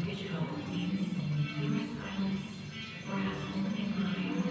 Digital means your silence, wrath in mind.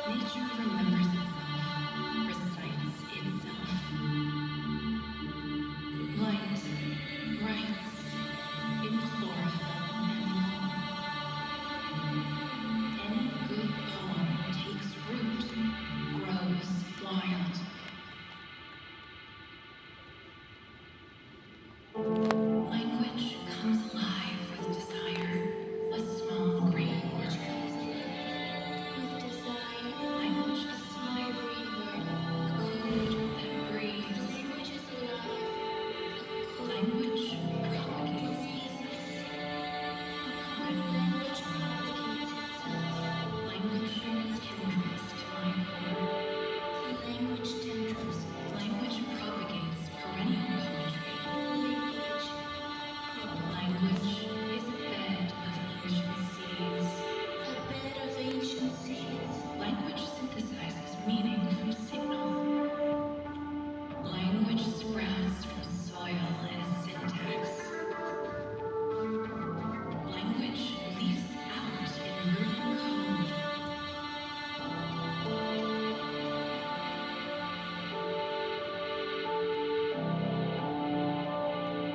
Nature remembers itself, recites itself. Light writes in chlorophyll and bone. Any good poem takes root, grows wild. Language comes alive with desire, a small green word. With desire, language is a small green word, a code that breathes. Language is alive. Language propagates itself. When language propagates itself, language tendrils to my core. Language tendrils. Language propagates perennial poetry. Language is a bed of ancient seeds. A bed of ancient seeds. Language synthesizes meaning from signal. Language sprouts from soil and syntax. Language leaves out in written code.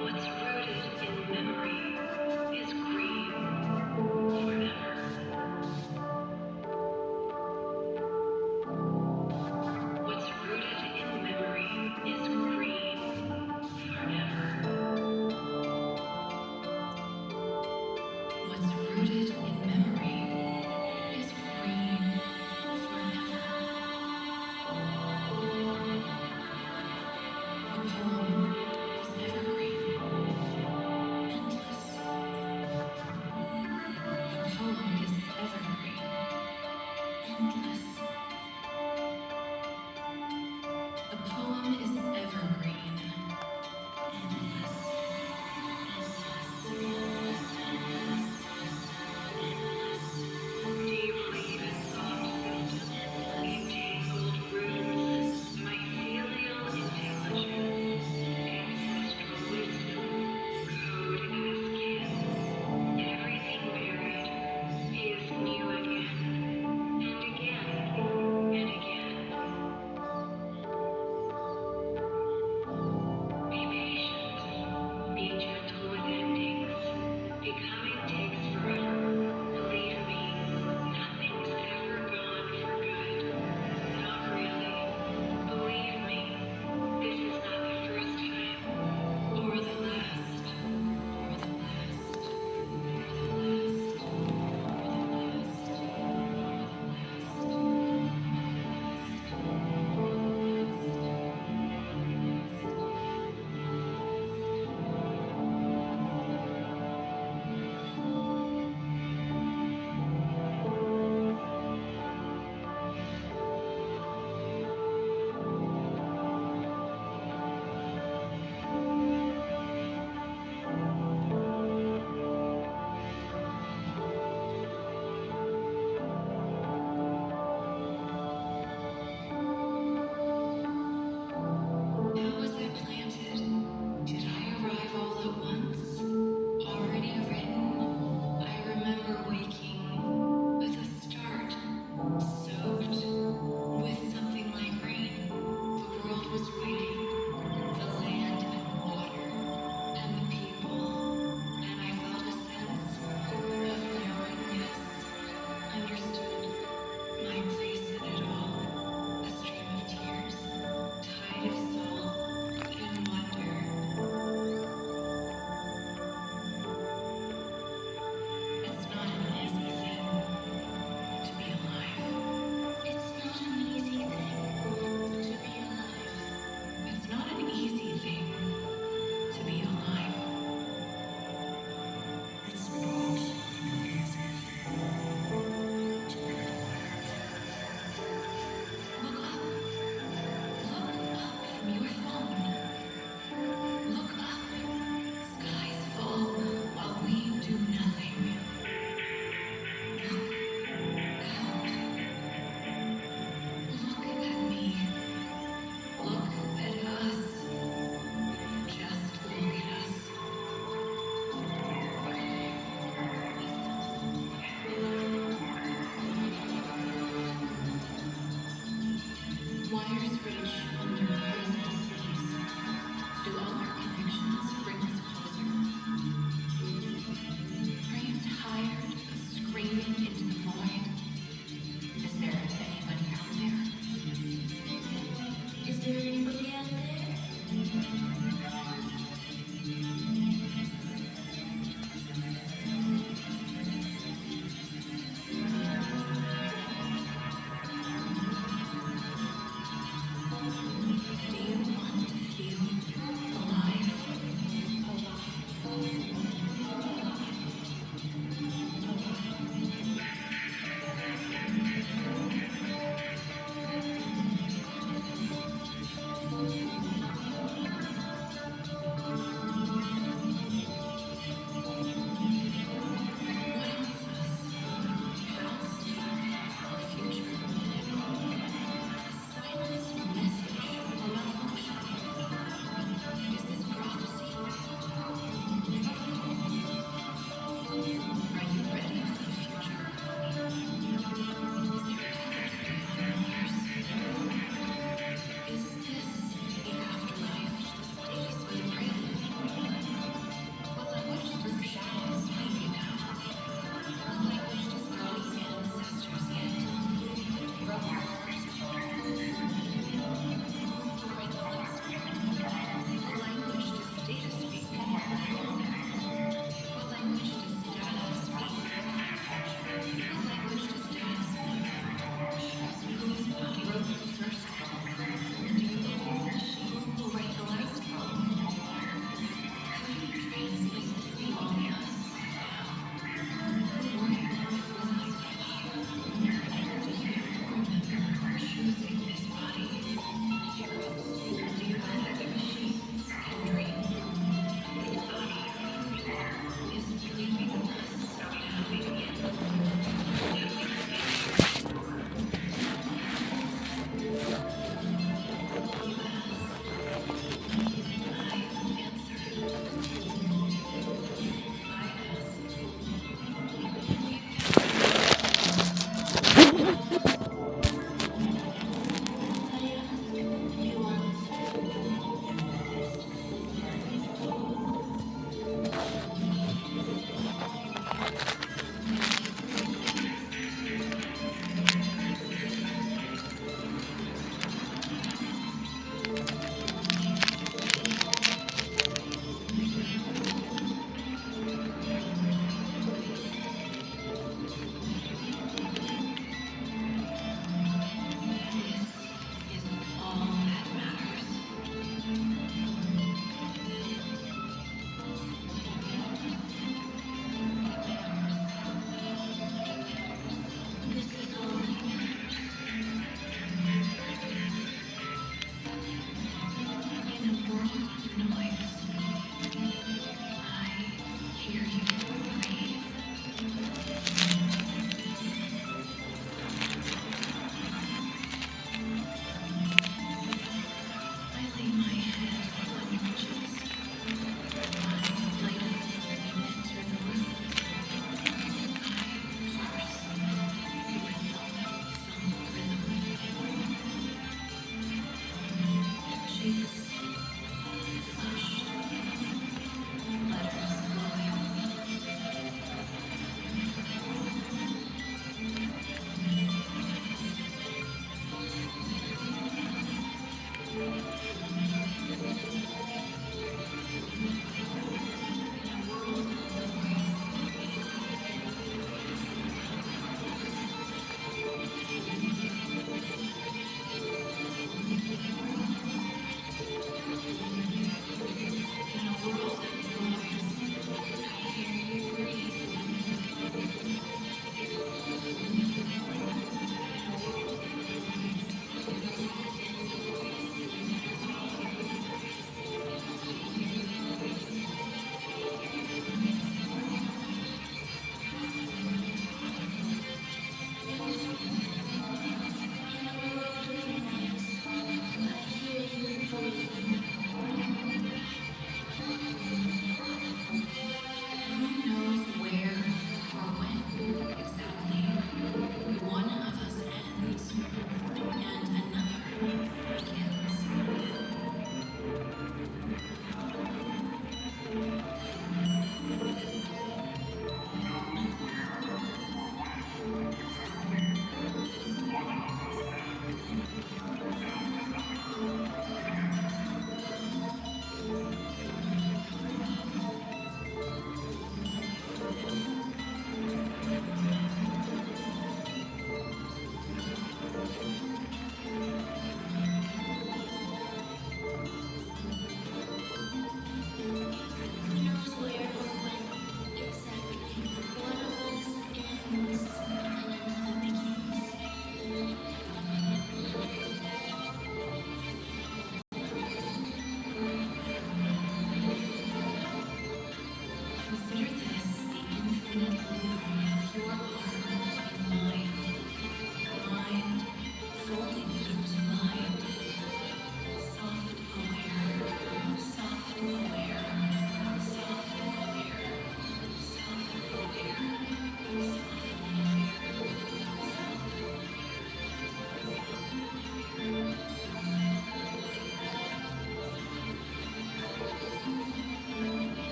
What's rooted in memory is green forever. What's rooted in memory is green forever. What's rooted in memory is green forever. The poem is evergreen, endless. The poem is evergreen, endless. The poem is evergreen, endless, endless, endless, deeply and soft system, entangled roots, mycelial intelligence, ancestral wisdom, code in the skin, everything buried is new again, and again,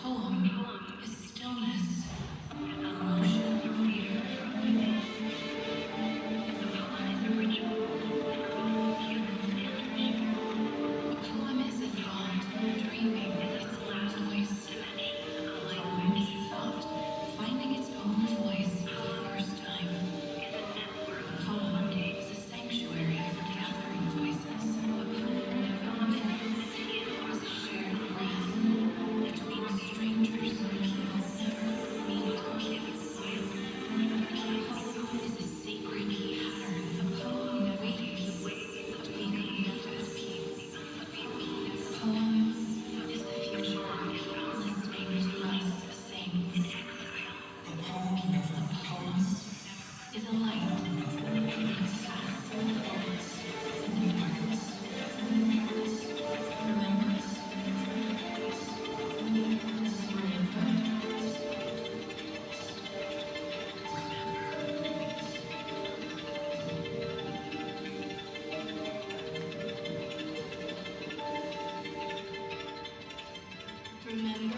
poem is stillness in motion. A poem is a thought dreaming its own voice. A poem is a thought finding its own voice for the first time. A poem is a sanctuary for gathering voices. A poem never ends. Is a shared breath between strangers who never meet kids. A poem is a sacred pattern. A poem waits to be completed. A poem is the future listening to us sing. A poem is a light that casts hope in the darkness. Remember,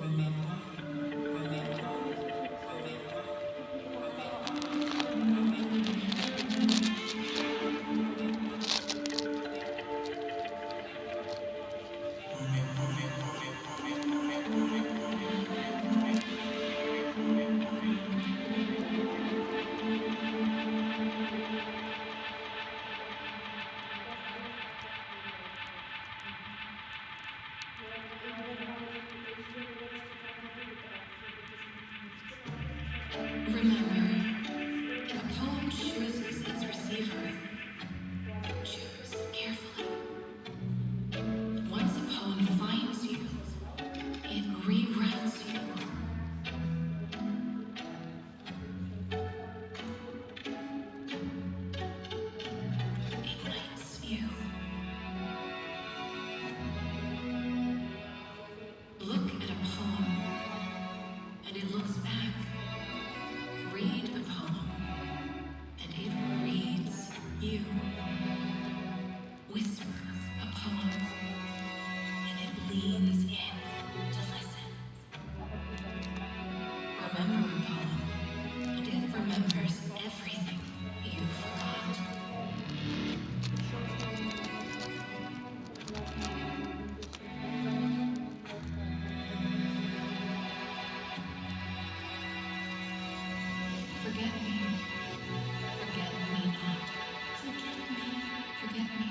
remember, remember, a poem chooses its receiver. Choose carefully. Once a poem finds you, it rewrites you. Ignites you. Look at a poem, and it looks back. Read a poem, and it reads you. Whisper a poem, and it leans in to listen. Remember a poem, and it remembers everything you forgot. Forget me. Forget me not. Forget me. Forget me.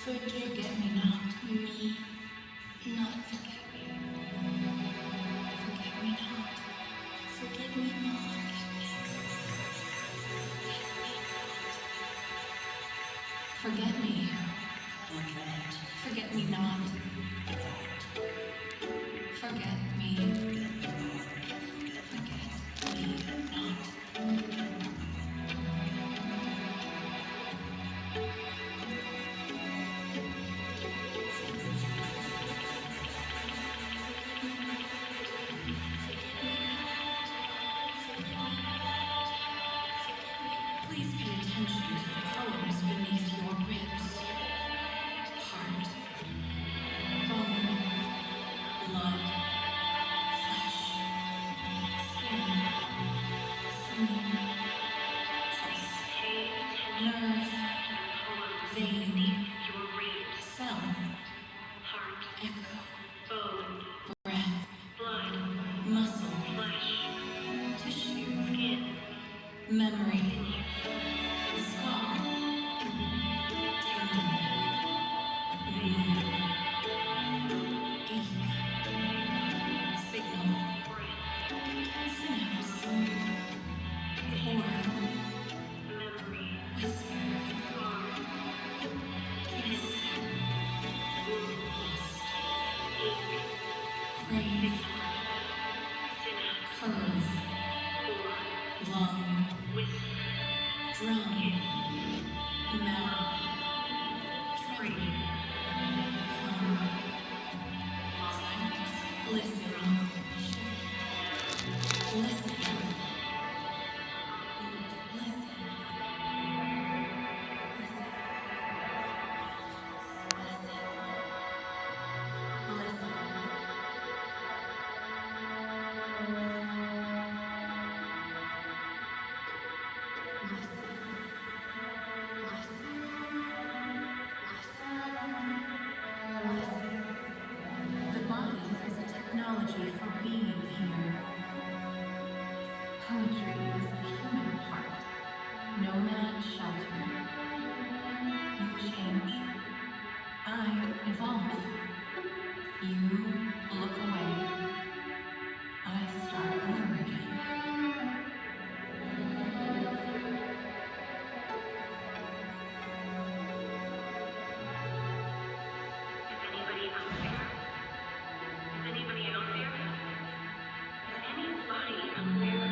Forget me not. Me. Not forget me. Forget me not. Forget me not. Forget me. Forget me not. Forget me. Forget me not. Please pay attention to the poems beneath your ribs. Heart, bone, blood, flesh, skin, sinew, pulse, nerve, vein, cell, echo, breath, muscle, tissue, memory, skull, tendon, wound, ache, signal, synapse, core, whisper, kiss, lust, crave, curve, lung, drum, mouth, tree, hum, silence, listen, listen, The body is a technology for being here. Poetry is the human part. Nomad shelter. You change. I evolve. You look away. I start over again. Is anybody out there? Is anybody out there? Is anybody out there?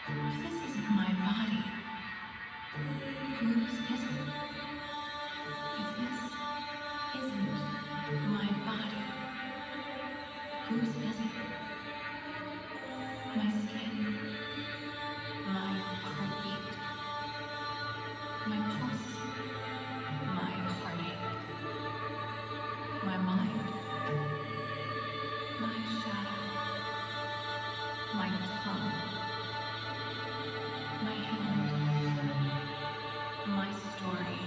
If this isn't my body, whose is it? If this isn't my body, whose is it? My skin, my heartbeat, my pulse, my heartache, my mind, my shadow, my tongue, my hand, my story,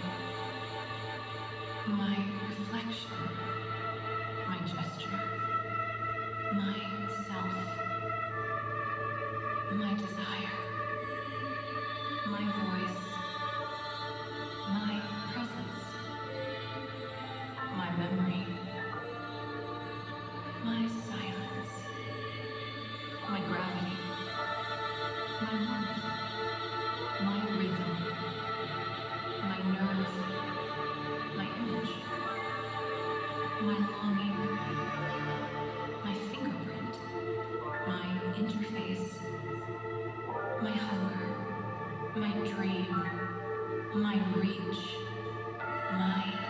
my reflection, my gesture, my self, my desire, my voice, my presence, my memory, my silence, my gravity, my warmth, my rhythm, my nerve, my image, my longing, my fingerprint, my interface, my hunger, my dream, my reach, my heat.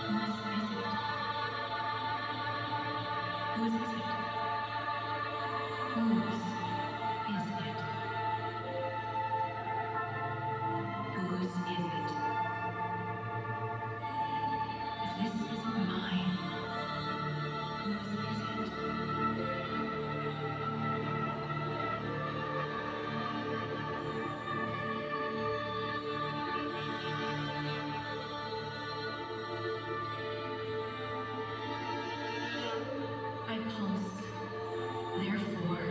Whose is it? Whose is it? Whose is it? Whose is it? If this isn't mine, whose is it? I pulse, therefore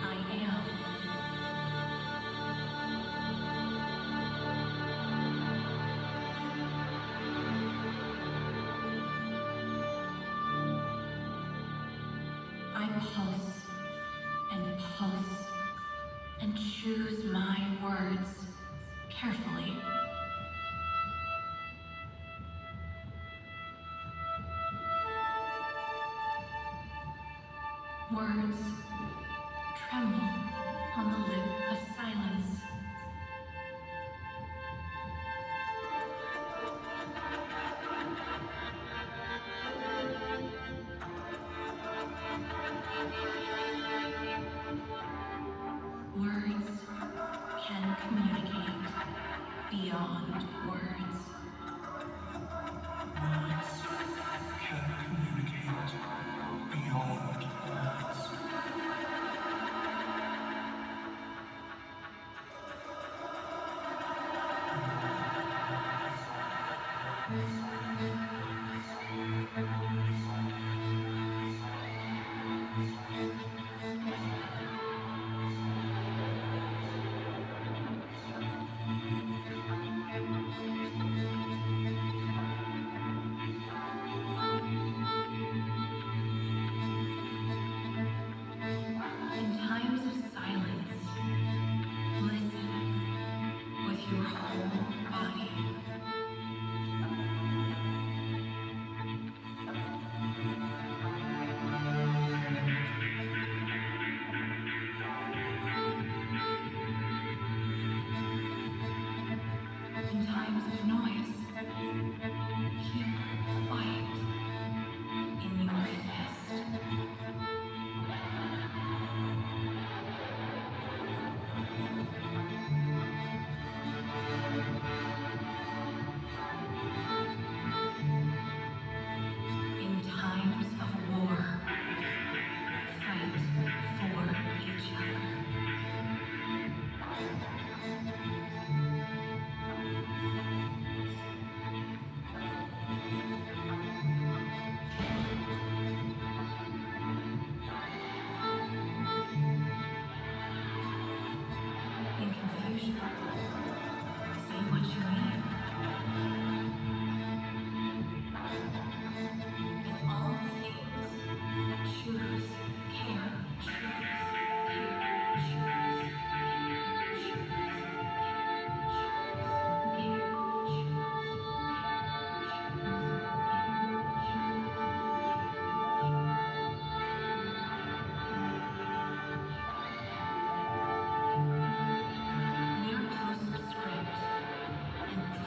I am. I pulse and choose my words carefully. Words tremble on the lip of silence. Words can communicate beyond words. Words can communicate beyond words.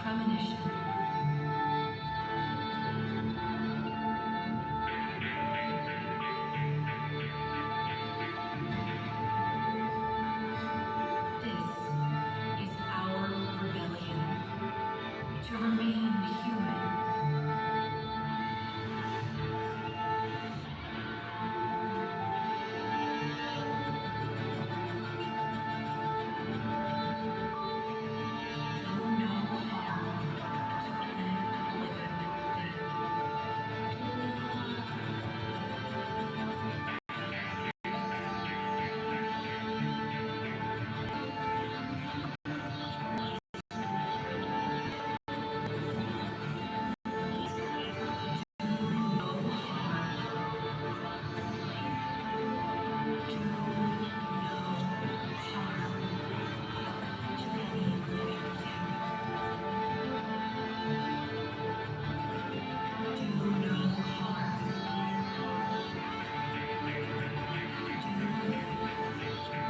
premonition. This is our rebellion to remain human. Do no harm to any living thing. No harm. Do no harm to any living thing. Do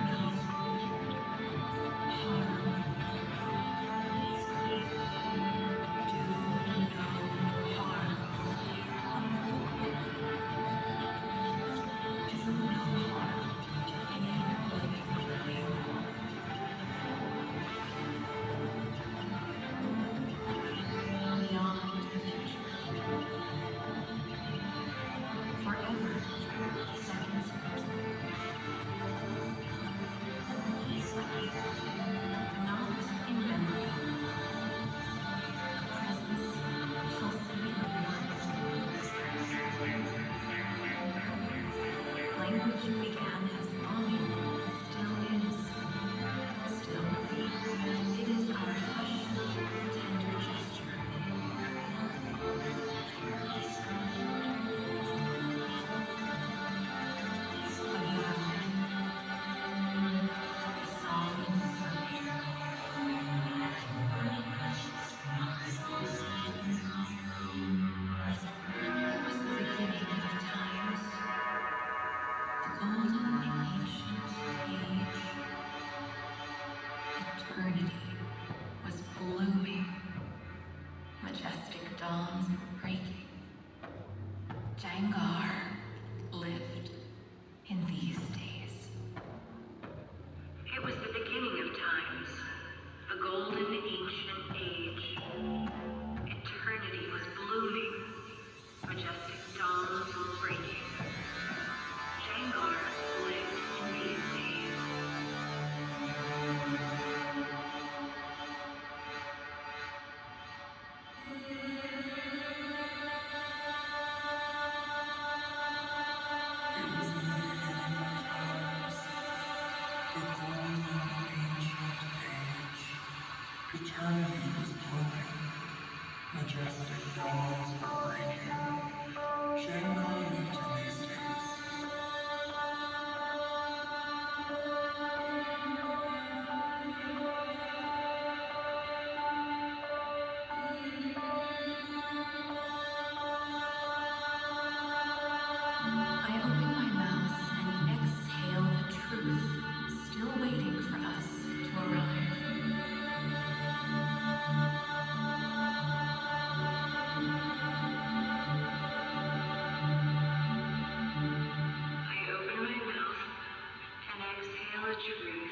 no harm. Beyond the future, forever, seconds present, not in memory. A presence shall see the world. Language began as longing, still is. Still, it is our hushed, tender gesture. A vow, a song in search. It was the beginning of times, the golden ancient age. Eternity was blooming, majestic dawns were breaking. Jangar lived in these days. It was the beginning of times, the golden ancient age. Eternity was blooming, majestic dawns were breaking. Jangar lived in these days. It was the beginning of times, the golden ancient age. Eternity was blooming, majestic dawns were breaking. Shanghai lived in these days. I open my mouth and exhale a truth still waiting for us to arrive. I open my mouth and exhale a truth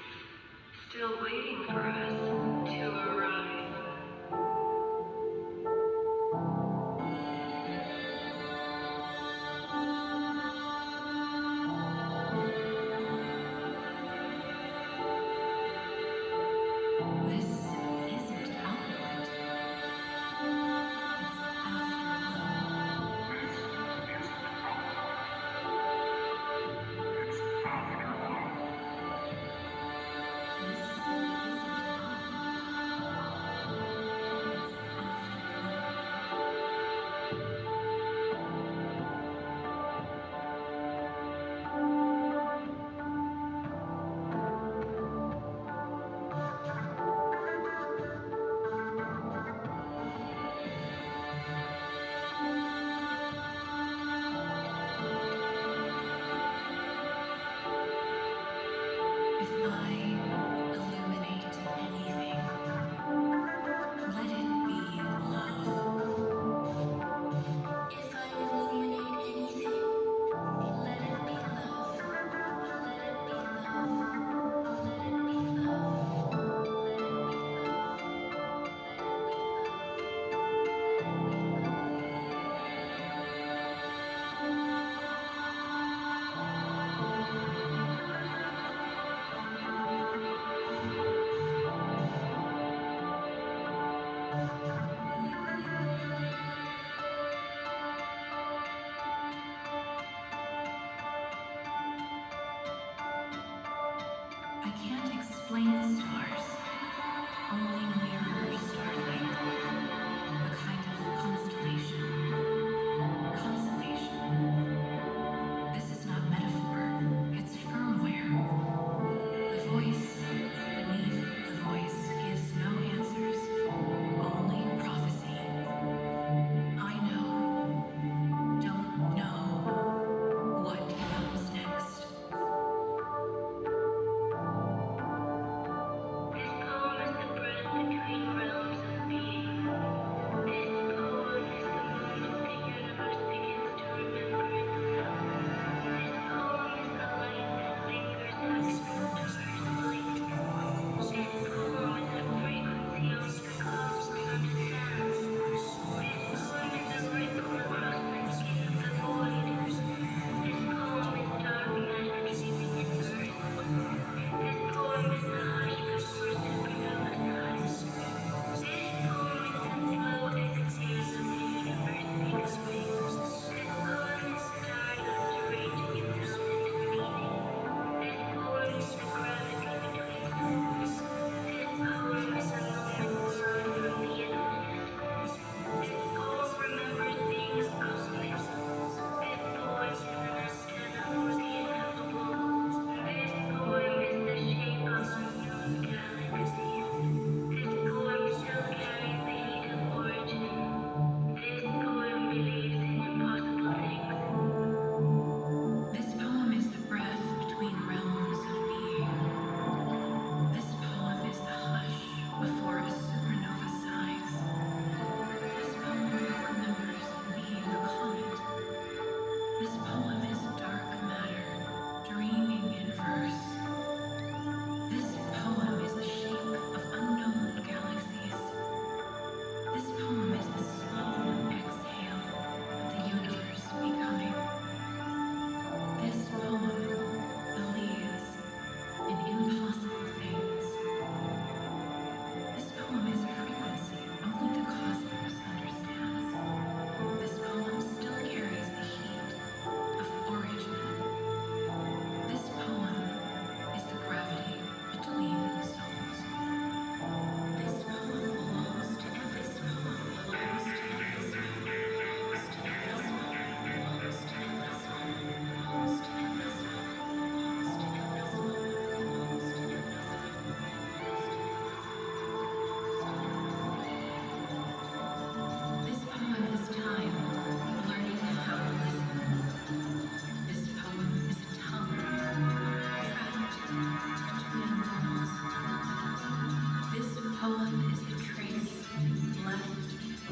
still waiting for us to arrive. This isn't output, it's afterglow. It's afterglow. This isn't output, it's If I illuminate anything, let it be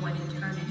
an eternity.